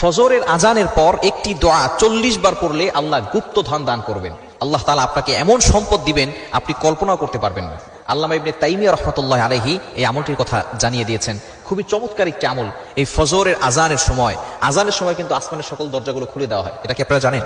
ফজরের আজানের পর একটি দোয়া 40 বার পড়লে আল্লাহ গুপ্ত ধন দান করবেন। আল্লাহ তাআলা আপনাকে এমন সম্পদ দিবেন আপনি কল্পনাও করতে পারবেন না। আল্লামা ইবনে তাইমিয়া রাহমাতুল্লাহি আলাইহি এই আমলটির কথা জানিয়ে দিয়েছেন। খুবই চমৎকার একটি আমল। এই ফজরের আজানের সময় কিন্তু আসমানের সকল দরজাগুলো খুলে দেওয়া হয়। এটা কি আপনারা জানেন?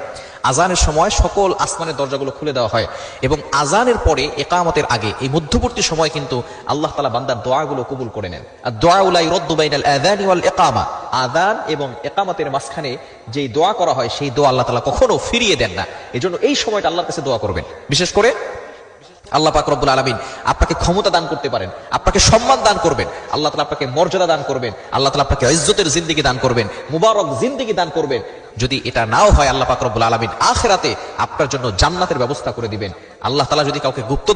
আজানের সময় সকল আসমানের দরজাগুলো খুলে দেওয়া হয় এবং আজানের পরে ইকামতের আগে এই মধ্যবর্তী সময় কিন্তু আল্লাহ তাআলা বান্দার দোয়াগুলো কবুল করে নেন। আর দোয়া লা ইরাদ্দু বাইনাল আযানি ওয়াল ইকামা, আযান এবং ইকামতের মাঝখানে যেই দোয়া করা হয় সেই দোয়া আল্লাহ তাআলা কখনো ফিরিয়ে দেন না। এজন্য এই সময়টা আল্লাহর কাছে দোয়া করবেন। বিশেষ করে আল্লাহ পাক রব্বুল আলামিন আপনাকে ক্ষমতা দান করতে পারেন, আপনাকে সম্মান দান করবেন, আল্লাহ তাআলা আপনাকে মর্যাদা দান করবেন, আল্লাহ তাআলা আপনাকে ইজ্জতের জিন্দেগি দান করবেন, মুবারক জিন্দেগি দান করবেন। যদি এটা নাও হয় আল্লাহ পাক রব্বুল আলামিন আখিরাতে আপনার জন্য জান্নাতের ব্যবস্থা করে দিবেন। আল্লাহ তাআলা যদি কাউকে গুপ্ত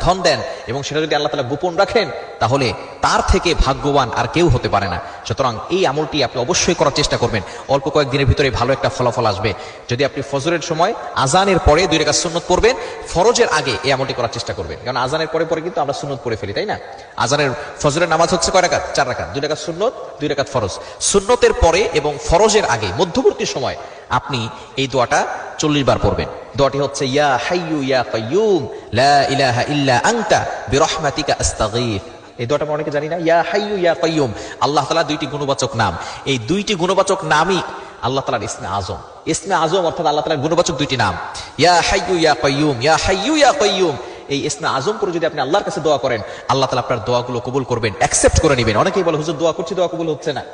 ধন দেন এবং সেটা যদি আল্লাহ তাআলা গোপন রাখেন তাহলে তার থেকে ভাগ্যবান আর কেউ হতে পারে না। সুতরাং এই আমলটি আপনি অবশ্যই করার চেষ্টা করবেন। অল্প কয়েকদিনের ভিতরে ভালো একটা ফলাফল আসবে। যদি আপনি ফজরের সময় আজানের পরে 2 রাকাত সুন্নত পড়বেন, ফরজের আগে এই আমলটি করার চেষ্টা করবেন। কারণ আজানের পরে কিন্তু আমরা সুন্নত পড়ে ফেলি, তাই না? আজানের ফজরের নামাজ হচ্ছে কয় রাকাত? 4 রাকাত। 2 রাকাত সুন্নত, 2 রাকাত ফরজ। সুন্নতের পরে এবং ফরজের আগে মধ্যবর্তী সময় আপনি এই দোয়াটা 40 বার পড়বেন। দোয়াটি হচ্ছে ইয়া হাইয়ু ইয়া কাইয়ুম লা ইলাহা ইল্লা আনতা বিরহমাতিকা আস্তাগীথ। এই দোয়াটা আমরা অনেকে জানি না। ইয়া হাইয়ু ইয়া কাইয়ুম, আল্লাহ তাআলা 2টি গুণবাচক নাম। এই 2টি গুণবাচক নামই আল্লাহ তাআলার ইসমে আজম। ইসমে আজম অর্থাৎ আল্লাহ তাআলার গুণবাচক 2টি নাম, ইয়া হাইয়ু ইয়া কাইয়ুম, ইয়া হাইয়ু ইয়া কাইয়ুম। এই ইসমে আজম করে যদি আপনি আল্লাহর কাছে দোয়া করেন আল্লাহ তাআলা আপনার দোয়াগুলো কবুল করবেন, অ্যাকসেপ্ট করে নেবেন। অনেকেই বলে হুজুর দোয়া করছি দোয়া কবুল হচ্ছে না।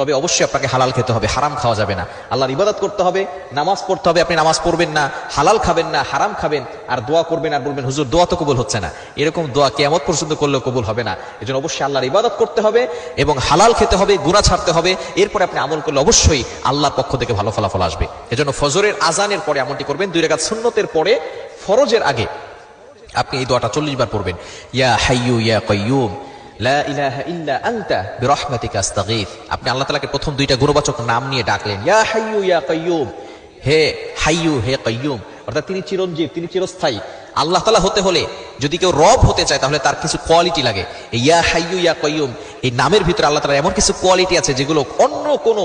তবে অবশ্যই আপনাকে হালাল খেতে হবে, হারাম খাওয়া যাবে না। আল্লাহর ইবাদত করতে হবে, নামাজ পড়তে হবে, আপনি নামাজ পড়বেন না, হালাল খাবেন না, হারাম খাবেন, আর দোয়া করবেন আর বলবেন হুজুর দোয়া তো কবুল হচ্ছে না। এরকম দোয়া কিয়ামত পর্যন্ত করলেও কবুল হবে না। এজন্য অবশ্যই আল্লাহর ইবাদত করতে হবে এবং হালাল খেতে হবে, গুনাহ ছাড়তে হবে। এরপরে আপনি আমল করলে অবশ্যই আল্লাহর পক্ষ থেকে ভালো ফলাফল আসবে। এজন্য ফজরের আজানের পরে আমলটি করবেন, 2 রাকাত সুন্নতের পরে ফরজের আগে আপনি এই দোয়াটা 40 বার পড়বেন। ইয়া হাইয়ু ইয়া কাইয়ুম লা ইলাহা ইল্লা আনতা বিরহমাতিকা আস্তাগীথ। আপনি আল্লাহ তাআলাকে প্রথম 2টা গুণবাচক নাম নিয়ে ডাকলেন, ইয়া হাইয়ু ইয়া কাইয়ুম, হে হাইয়ু হে কাইয়ুম, অর্থাৎ তিনি চিরঞ্জীব, তিনি চিরস্থায়ী। আল্লাহ তাআলা হতে হলে যদি কেউ রব হতে চায় তাহলে তার কিছু কোয়ালিটি লাগে। ইয়া হাইয়ু ইয়া কাইয়ুম এই নামের ভিতরে আল্লাহ তাআলার এমন কিছু কোয়ালিটি আছে যেগুলো অন্য কোনো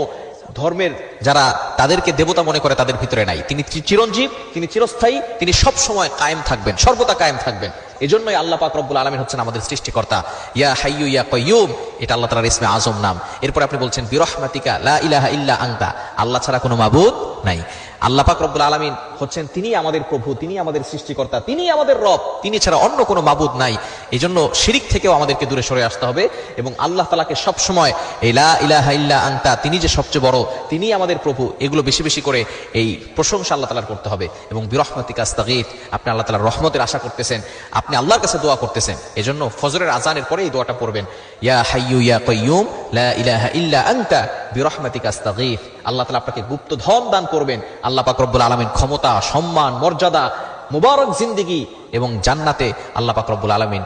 ধর্মের যারা তাদেরকে দেবতা মনে করে তাদের ভিতরে নাই। তিনি চিরঞ্জীব, তিনি চিরস্থায়ী, তিনি সব সময় কায়েম থাকবেন, সর্বদা কায়েম থাকবেন। এজন্যই আল্লাহ পাক রব্বুল আলামিন হচ্ছেন আমাদের সৃষ্টিকর্তা। ইয়া হাইয়ু ইয়া কাইয়ুম এটা আল্লাহ তাআলার ইসমে আজম নাম। এরপর আপনি বলছেন বিরহমাতিকা লা ইলাহা ইল্লা আনতা, আল্লাহ ছাড়া কোনো মাবুদ নাই। আল্লাহ পাক রব্বুল আলামিন হচ্ছেন তিনি আমাদের প্রভু, তিনি আমাদের সৃষ্টিকর্তা, তিনি আমাদের রব, তিনি ছাড়া অন্য কোনো মাবুদ নাই। এজন্য শিরিক থেকেও আমাদেরকে দূরে সরে আসতে হবে এবং আল্লাহ তাআলাকে সব সময় এই লা ইলাহা ইল্লা আনতা, তিনি যে সবচেয়ে বড়, তিনি আমাদের প্রভু, এগুলো বেশি বেশি করে এই প্রশংসা আল্লাহ তাআলার করতে হবে। এবং বিরহমাতিকা আস্তাগীথ, আপনি আল্লাহ তাআলার রহমতের আশা করতেছেন, আপনি আল্লাহর কাছে দোয়া করতেছেন। এজন্য ফজরের আজানের পরে এই দোয়াটা পড়বেন, ইয়া হাইয়ু ইয়া কাইয়ুম লা ইলাহা ইল্লা আনতা বিরহমাতিকা আস্তাগীথ। আল্লাহ তাআলা আপনাকে গুপ্ত ধন দান করবেন। আল্লাহ পাক রব্বুল আলামিন ক্ষমতা, সম্মান, মর্যাদা, মুবারক জিন্দেগি এবং জান্নাতে আল্লাহ পাক রব্বুল আলামিন